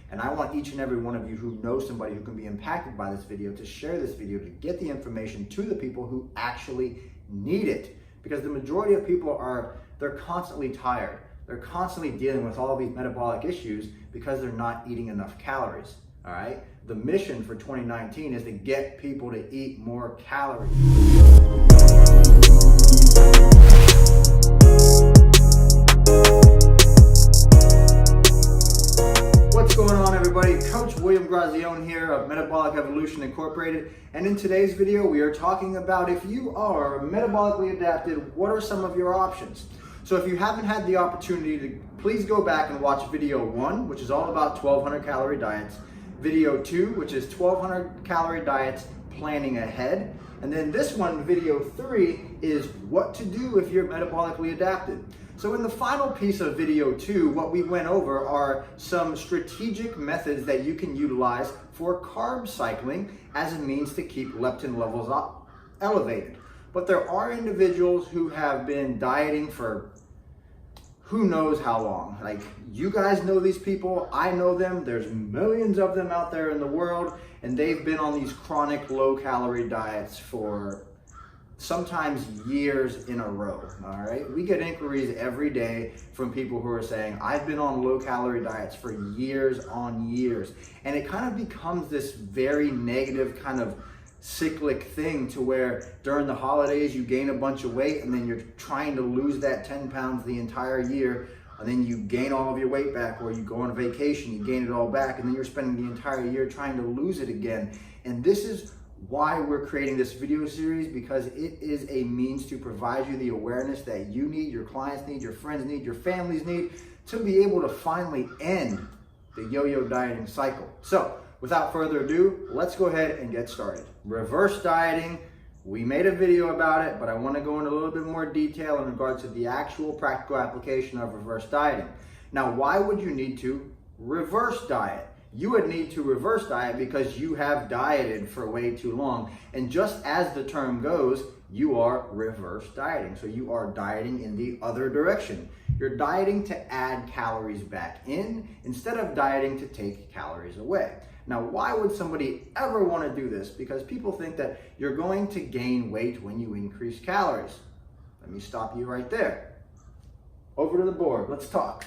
And I want each and every one of you who knows somebody who can be impacted by this video to share this video to get the information to the people who actually need it. Because the majority of people they're constantly tired. They're constantly dealing with all these metabolic issues because they're not eating enough calories, all right? The mission for 2019 is to get people to eat more calories. What's going on, everybody? Coach William Grazione here of Metabolic Evolution Incorporated, and in today's video we are talking about if you are metabolically adapted, what are some of your options? So if you haven't had the opportunity to, please go back and watch video 1, which is all about 1200 calorie diets, video 2, which is 1200 calorie diets planning ahead, and then this one, video 3, is what to do if you're metabolically adapted. So in the final piece of video 2, what we went over are some strategic methods that you can utilize for carb cycling as a means to keep leptin levels elevated. But there are individuals who have been dieting for who knows how long. Like, you guys know these people, I know them, there's millions of them out there in the world, and they've been on these chronic low-calorie diets for sometimes years in a row, all right? We get inquiries every day from people who are saying, I've been on low-calorie diets for years on years, and it kind of becomes this very negative kind of cyclic thing to where during the holidays you gain a bunch of weight and then you're trying to lose that 10 pounds the entire year, and then you gain all of your weight back, or you go on a vacation, you gain it all back, and then you're spending the entire year trying to lose it again. And this is why we're creating this video series, because it is a means to provide you the awareness that you need, your clients need, your friends need, your families need, to be able to finally end the yo-yo dieting cycle. So without further ado, let's go ahead and get started. Reverse dieting, we made a video about it, but I want to go into a little bit more detail in regards to the actual practical application of reverse dieting. Now, why would you need to reverse diet? You would need to reverse diet because you have dieted for way too long. And just as the term goes, you are reverse dieting. So you are dieting in the other direction. You're dieting to add calories back in instead of dieting to take calories away. Now, why would somebody ever want to do this? Because people think that you're going to gain weight when you increase calories. Let me stop you right there. Over to the board, let's talk.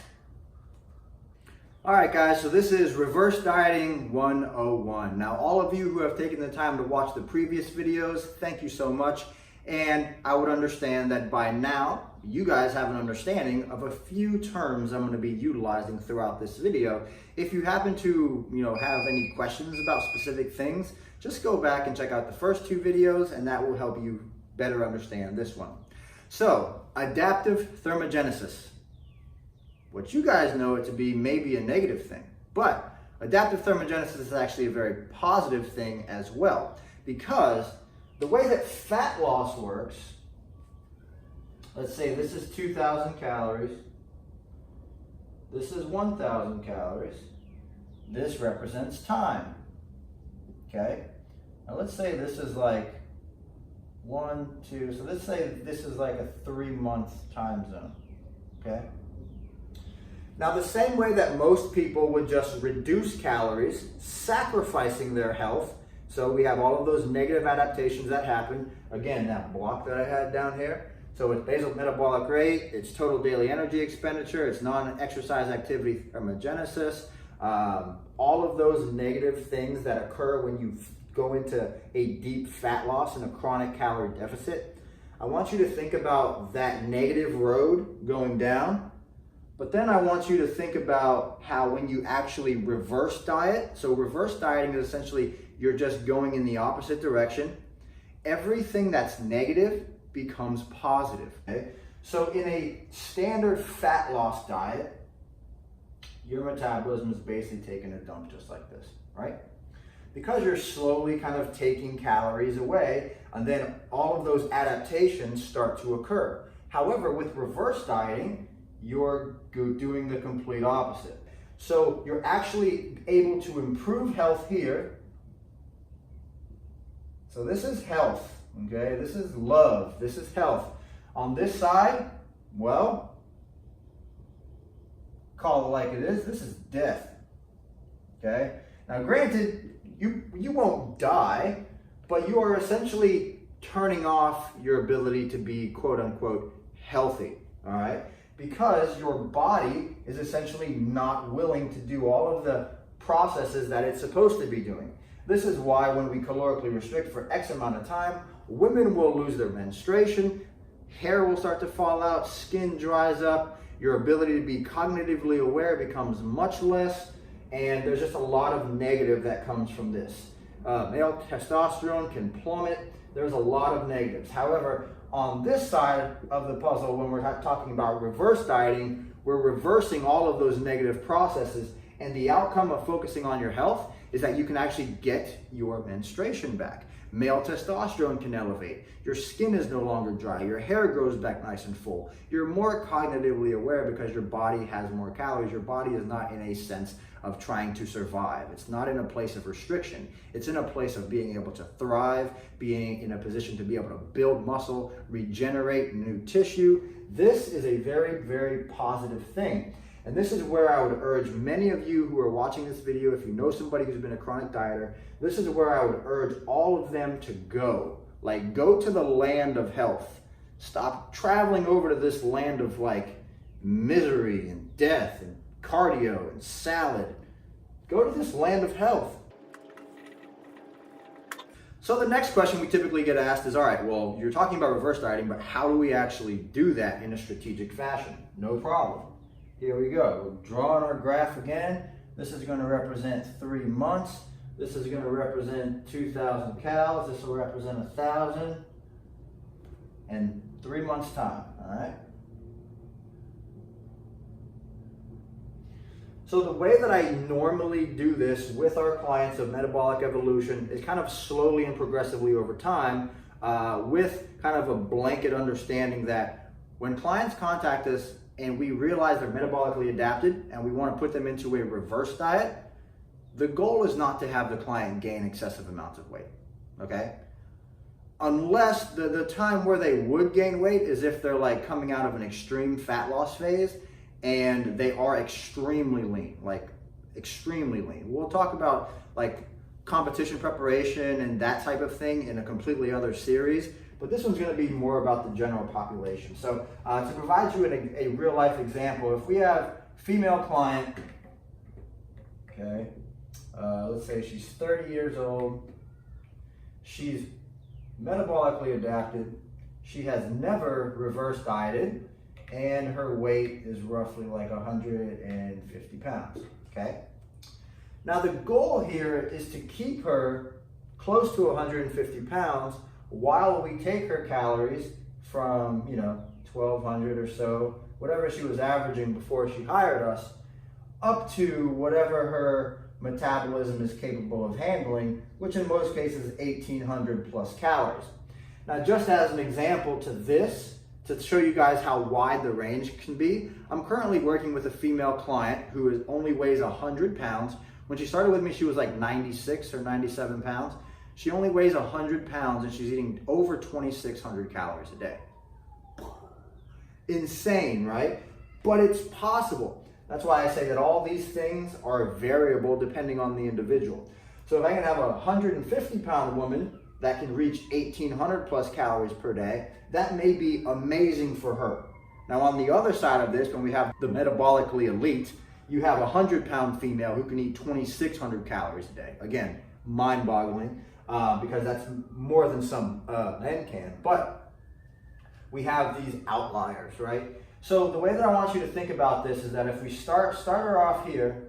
All right, guys, so this is Reverse Dieting 101. Now, all of you who have taken the time to watch the previous videos, thank you so much. And I would understand that by now, you guys have an understanding of a few terms I'm going to be utilizing throughout this video. If you happen to, have any questions about specific things, just go back and check out the first 2 videos, and that will help you better understand this one. So, adaptive thermogenesis. What you guys know it to be maybe a negative thing, but adaptive thermogenesis is actually a very positive thing as well, because the way that fat loss works, let's say this is 2,000 calories, this is 1,000 calories, this represents time, okay? Now let's say this is like 1, 2, so let's say this is like a 3-month time zone, okay? Now, the same way that most people would just reduce calories, sacrificing their health, so we have all of those negative adaptations that happen. Again, that block that I had down here. So it's basal metabolic rate, it's total daily energy expenditure, it's non-exercise activity thermogenesis, all of those negative things that occur when you go into a deep fat loss and a chronic calorie deficit. I want you to think about that negative road going down. But then I want you to think about how when you actually reverse diet, so reverse dieting is essentially you're just going in the opposite direction, everything that's negative becomes positive, okay? So in a standard fat loss diet, your metabolism is basically taking a dump just like this, right? Because you're slowly kind of taking calories away, and then all of those adaptations start to occur. However, with reverse dieting, you're doing the complete opposite. So you're actually able to improve health here. So this is health, okay? This is love, this is health. On this side, well, call it like it is, this is death. okay? Now granted, you won't die, but you are essentially turning off your ability to be quote unquote healthy, all right? Because your body is essentially not willing to do all of the processes that it's supposed to be doing. This is why when we calorically restrict for X amount of time, women will lose their menstruation, hair will start to fall out, skin dries up, your ability to be cognitively aware becomes much less, and there's just a lot of negative that comes from this. Male testosterone can plummet. There's a lot of negatives. However, on this side of the puzzle, when we're talking about reverse dieting, we're reversing all of those negative processes, and the outcome of focusing on your health is that you can actually get your menstruation back. Male testosterone can elevate. Your skin is no longer dry. Your hair grows back nice and full. You're more cognitively aware because your body has more calories. Your body is not in a sense of trying to survive. It's not in a place of restriction. It's in a place of being able to thrive, being in a position to be able to build muscle, regenerate new tissue. This is a very, very positive thing. And this is where I would urge many of you who are watching this video, if you know somebody who's been a chronic dieter, this is where I would urge all of them to go. Like, go to the land of health. Stop traveling over to this land of like misery and death and cardio and salad. Go to this land of health. So the next question we typically get asked is, all right, well, you're talking about reverse dieting, but how do we actually do that in a strategic fashion? No problem. Here we go. We're drawing our graph again. This is going to represent 3 months. This is going to represent 2,000 calories. This will represent 1,000 and 3 months time, all right? So the way that I normally do this with our clients of Metabolic Evolution is kind of slowly and progressively over time, with kind of a blanket understanding that when clients contact us and we realize they're metabolically adapted and we want to put them into a reverse diet, the goal is not to have the client gain excessive amounts of weight, okay? Unless the time where they would gain weight is if they're like coming out of an extreme fat loss phase and they are extremely lean, like extremely lean. We'll talk about like competition preparation and that type of thing in a completely other series, but this one's going to be more about the general population. So to provide you a real life example, if we have female client, okay, let's say she's 30 years old, she's metabolically adapted, she has never reverse dieted, and her weight is roughly like 150 pounds, okay? Now the goal here is to keep her close to 150 pounds while we take her calories from, 1,200 or so, whatever she was averaging before she hired us, up to whatever her metabolism is capable of handling, which in most cases is 1,800 plus calories. Now, just as an example to this, to show you guys how wide the range can be, I'm currently working with a female client who only weighs 100 pounds. When she started with me, she was like 96 or 97 pounds. She only weighs 100 pounds and she's eating over 2,600 calories a day. Insane, right? But it's possible. That's why I say that all these things are variable depending on the individual. So if I can have a 150-pound woman that can reach 1,800 plus calories per day, that may be amazing for her. Now on the other side of this, when we have the metabolically elite, you have a 100-pound female who can eat 2,600 calories a day. Again, mind-boggling. Because that's more than some men can, but we have these outliers, right? So the way that I want you to think about this is that if we start her off here,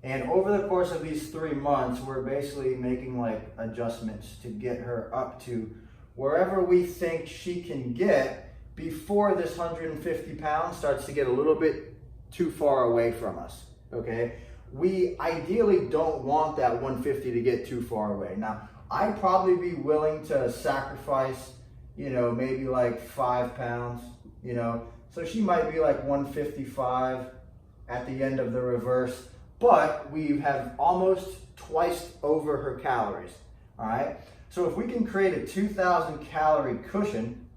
and over the course of these 3 months, we're basically making like adjustments to get her up to wherever we think she can get before this 150 pounds starts to get a little bit too far away from us, okay? We ideally don't want that 150 to get too far away. Now, I'd probably be willing to sacrifice, maybe like 5 pounds, So she might be like 155 at the end of the reverse, but we have almost twice over her calories, all right? So if we can create a 2,000 calorie cushion,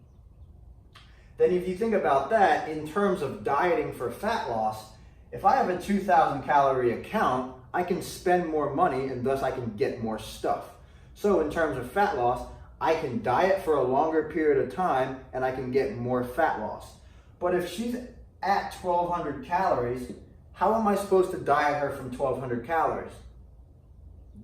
then if you think about that in terms of dieting for fat loss, if I have a 2,000 calorie account, I can spend more money and thus I can get more stuff. So in terms of fat loss, I can diet for a longer period of time and I can get more fat loss. But if she's at 1,200 calories, how am I supposed to diet her from 1,200 calories?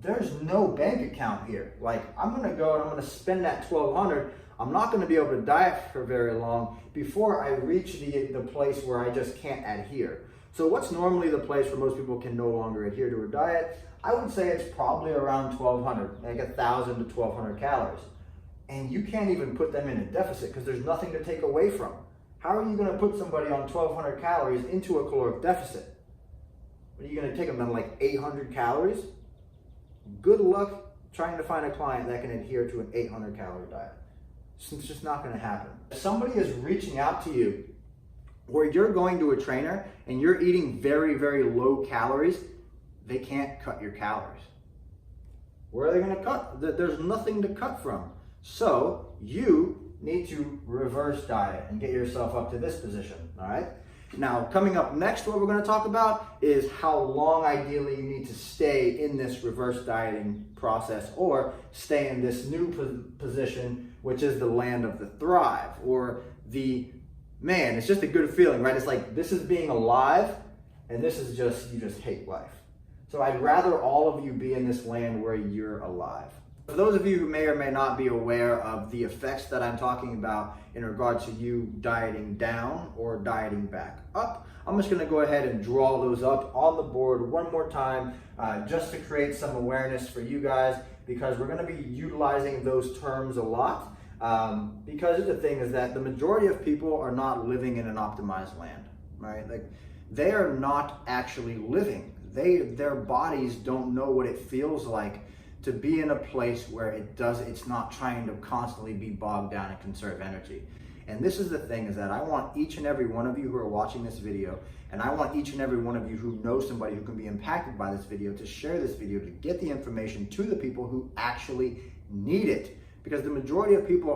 There's no bank account here. Like, I'm gonna go and I'm gonna spend that 1,200. I'm not gonna be able to diet for very long before I reach the place where I just can't adhere. So what's normally the place where most people can no longer adhere to a diet? I would say it's probably around 1,200, like 1,000 to 1,200 calories. And you can't even put them in a deficit because there's nothing to take away from. How are you gonna put somebody on 1,200 calories into a caloric deficit? Are you gonna take them down like 800 calories? Good luck trying to find a client that can adhere to an 800 calorie diet. It's just not gonna happen. If somebody is reaching out to you where you're going to a trainer and you're eating very, very low calories, they can't cut your calories. Where are they gonna cut? There's nothing to cut from. So you need to reverse diet and get yourself up to this position, all right? Now, coming up next, what we're going to talk about is how long ideally you need to stay in this reverse dieting process or stay in this new position, which is the land of the thrive or the, man, it's just a good feeling, right? It's like this is being alive and this is just, you just hate life. So I'd rather all of you be in this land where you're alive. For those of you who may or may not be aware of the effects that I'm talking about in regards to you dieting down or dieting back up, I'm just going to go ahead and draw those up on the board one more time just to create some awareness for you guys, because we're going to be utilizing those terms a lot because the thing is that the majority of people are not living in an optimized land, right? Like, they are not actually living. Their bodies don't know what it feels like to be in a place where it's not trying to constantly be bogged down and conserve energy. And this is the thing, is that I want each and every one of you who are watching this video, and I want each and every one of you who know somebody who can be impacted by this video, to share this video, to get the information to the people who actually need it. Because the majority of people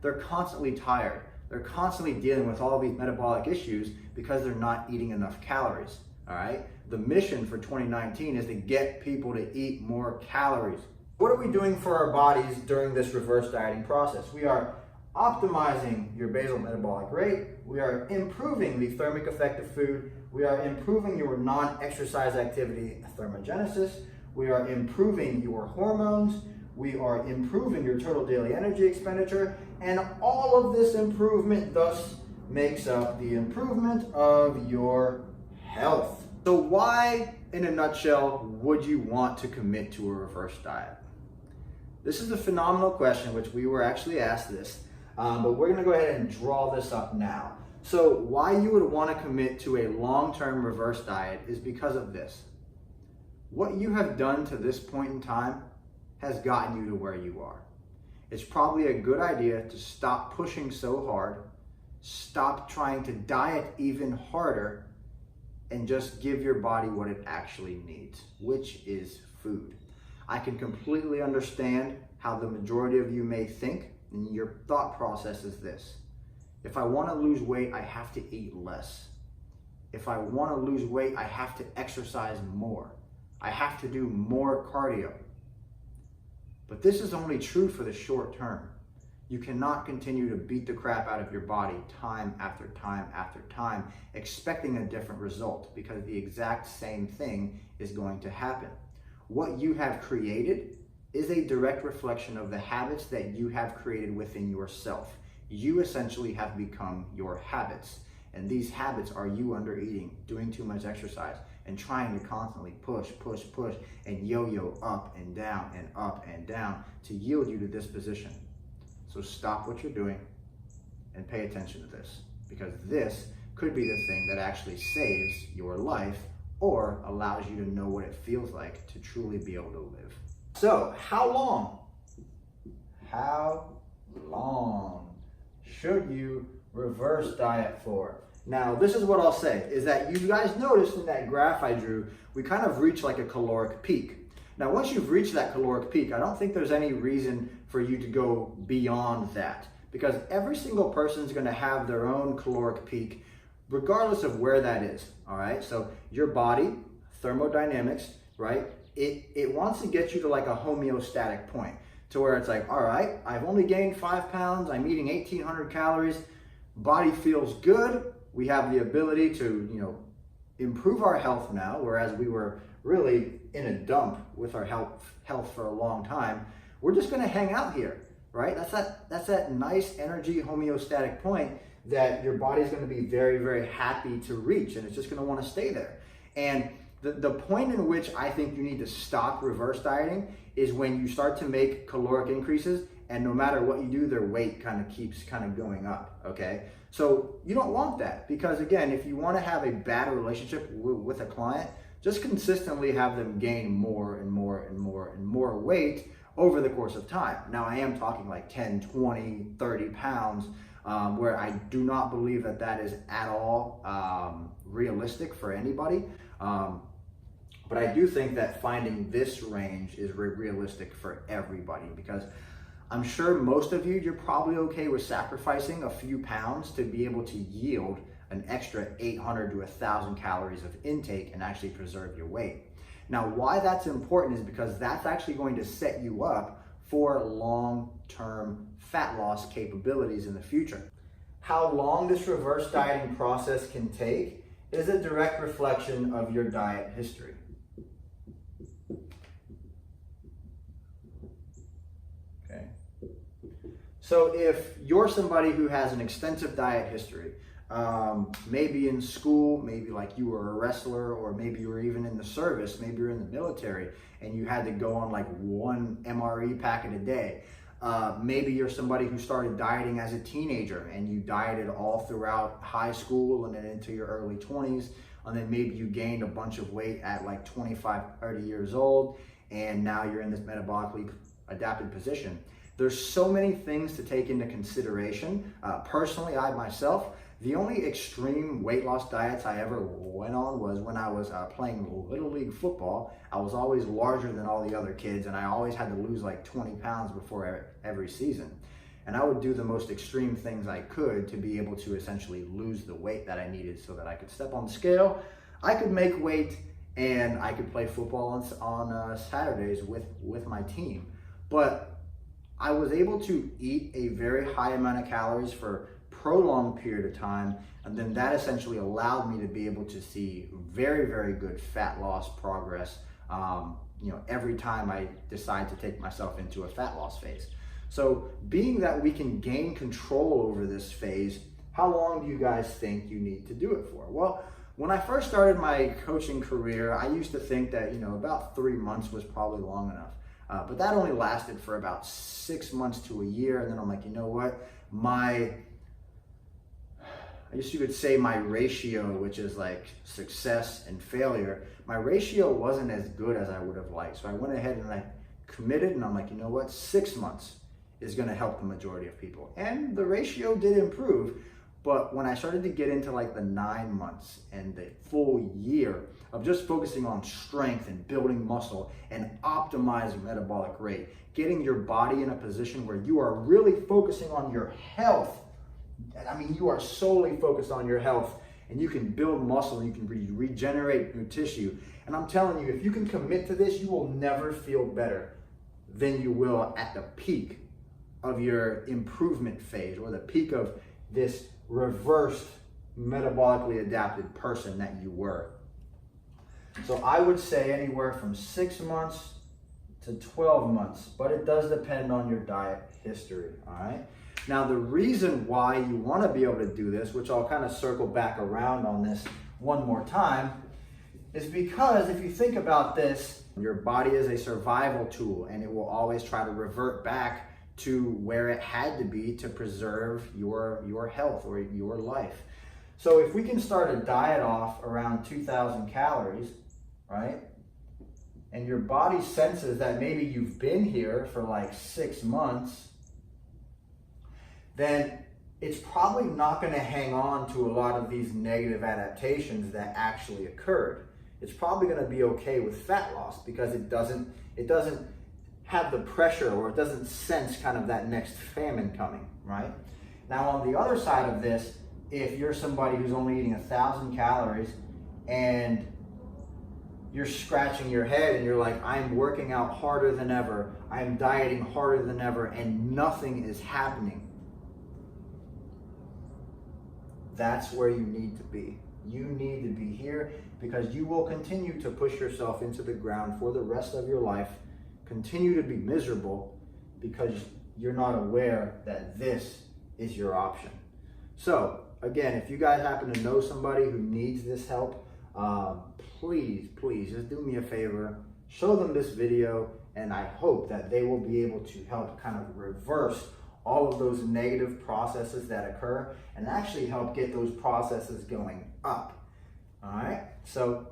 they're constantly tired. They're constantly dealing with all these metabolic issues because they're not eating enough calories, all right? The mission for 2019 is to get people to eat more calories. What are we doing for our bodies during this reverse dieting process? We are optimizing your basal metabolic rate. We are improving the thermic effect of food. We are improving your non-exercise activity thermogenesis. We are improving your hormones. We are improving your total daily energy expenditure. And all of this improvement thus makes up the improvement of your health. So why, in a nutshell, would you want to commit to a reverse diet? This is a phenomenal question, which we were actually asked this, but we're gonna go ahead and draw this up now. So why you would want to commit to a long-term reverse diet is because of this. What you have done to this point in time has gotten you to where you are. It's probably a good idea to stop pushing so hard, stop trying to diet even harder, and just give your body what it actually needs, which is food. I can completely understand how the majority of you may think, and your thought process is this: if I want to lose weight, I have to eat less. If I want to lose weight, I have to exercise more. I have to do more cardio. But this is only true for the short term. You cannot continue to beat the crap out of your body time after time after time, expecting a different result, because the exact same thing is going to happen. What you have created is a direct reflection of the habits that you have created within yourself. You essentially have become your habits. And these habits are you under eating, doing too much exercise, and trying to constantly push, and yo-yo up and down to yield you to this position. So stop what you're doing and pay attention to this, because this could be the thing that actually saves your life or allows you to know what it feels like to truly be able to live. So how long should you reverse diet for? Now, this is what I'll say, is that you guys noticed in that graph I drew, we kind of reach like a caloric peak. Now, once you've reached that caloric peak, I don't think there's any reason for you to go beyond that, because every single person is going to have their own caloric peak, regardless of where that is, all right? So your body, thermodynamics, right? It wants to get you to like a homeostatic point to where it's like, all right, I've only gained 5 pounds, I'm eating 1,800 calories, body feels good, we have the ability to, improve our health now, whereas we were really in a dump with our health for a long time. We're just gonna hang out here, right? That's that nice energy homeostatic point that your body's gonna be very, very happy to reach, and it's just gonna wanna stay there. And the point in which I think you need to stop reverse dieting is when you start to make caloric increases, and no matter what you do, their weight keeps going up, okay? So you don't want that, because again, if you wanna have a bad relationship with a client, just consistently have them gain more and more and more and more weight over the course of time. Now I am talking like 10, 20, 30 pounds, where I do not believe that is at all realistic for anybody. But I do think that finding this range is realistic for everybody, because I'm sure most of you're probably okay with sacrificing a few pounds to be able to yield an extra 800 to 1,000 calories of intake and actually preserve your weight. Now, why that's important is because that's actually going to set you up for long-term fat loss capabilities in the future. How long this reverse dieting process can take is a direct reflection of your diet history. Okay. So if you're somebody who has an extensive diet history, maybe in school, maybe like you were a wrestler, or maybe you were even in the service, maybe you're in the military and you had to go on like 1 MRE packet a day. Maybe you're somebody who started dieting as a teenager and you dieted all throughout high school and then into your early 20s. And then maybe you gained a bunch of weight at like 25, 30 years old, and now you're in this metabolically adapted position. There's so many things to take into consideration. Personally, I myself, the only extreme weight loss diets I ever went on was when I was playing Little League football. I was always larger than all the other kids, and I always had to lose like 20 pounds before every season. And I would do the most extreme things I could to be able to essentially lose the weight that I needed so that I could step on the scale, I could make weight, and I could play football on Saturdays with my team. But I was able to eat a very high amount of calories for prolonged period of time, and then that essentially allowed me to be able to see very, very good fat loss progress every time I decide to take myself into a fat loss phase. So being that we can gain control over this phase, how long do you guys think you need to do it for? Well, when I first started my coaching career, I used to think that about 3 months was probably long enough, but that only lasted for about 6 months to a year, and then I'm like, you know what, I guess you could say my ratio, which is like success and failure, my ratio wasn't as good as I would have liked. So I went ahead and I committed, and I'm like, you know what, 6 months is gonna help the majority of people. And the ratio did improve, but when I started to get into like the 9 months and the full year of just focusing on strength and building muscle and optimizing metabolic rate, getting your body in a position where you are really focusing on your health. I mean, you are solely focused on your health, and you can build muscle, you can regenerate new tissue. And I'm telling you, if you can commit to this, you will never feel better than you will at the peak of your improvement phase, or the peak of this reversed metabolically adapted person that you were. So I would say anywhere from 6 months to 12 months, but it does depend on your diet history, all right? Now, the reason why you want to be able to do this, which I'll kind of circle back around on this one more time, is because if you think about this, your body is a survival tool, and it will always try to revert back to where it had to be to preserve your health or your life. So if we can start a diet off around 2,000 calories, right? And your body senses that maybe you've been here for like 6 months, then it's probably not going to hang on to a lot of these negative adaptations that actually occurred. It's probably going to be okay with fat loss because it doesn't have the pressure, or it doesn't sense kind of that next famine coming, right? Now, on the other side of this, if you're somebody who's only eating 1,000 calories and you're scratching your head and you're like, I'm working out harder than ever, I'm dieting harder than ever, and nothing is happening. That's where you need to be. You need to be here because you will continue to push yourself into the ground for the rest of your life, continue to be miserable because you're not aware that this is your option. So again, if you guys happen to know somebody who needs this help, please just do me a favor, show them this video, and I hope that they will be able to help kind of reverse all of those negative processes that occur and actually help get those processes going up. All right, so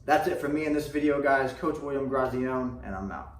that's it for me in this video, guys. Coach William Grazione, and I'm out.